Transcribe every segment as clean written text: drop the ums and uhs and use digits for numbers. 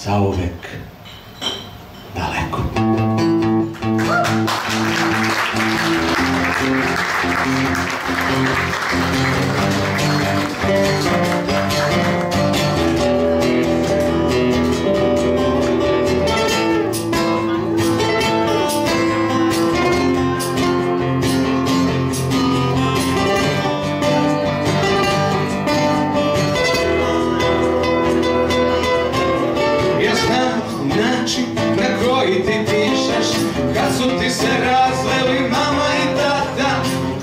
zauvek daleko. Način na koji ti pišeš kad su ti se razveli mama i tata,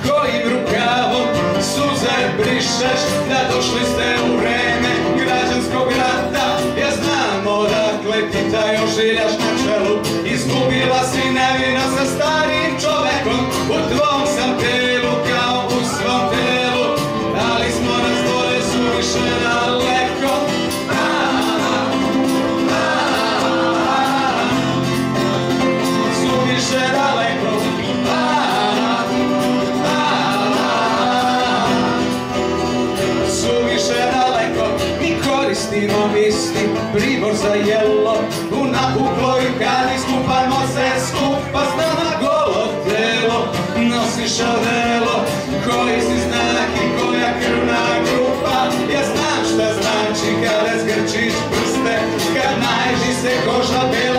kojim rukavom suze brišeš, da došli ste u vreme građanskog rata. Ja znam odakle ti taj ožiljaš na čelu, izgubila si nevinost sa starim čovekom. U tvom sam telu kao u svom telu, ali smo nas dvoje suviše daleko. Koristimo isti pribor za jelo, u napukloj kadi skupajmo se skupa, s nama golo telo, nosiš odelo, koji si znak i koja krvna grupa. Ja znam šta znači kada zgrčiš prste, kad naježi se koža bela.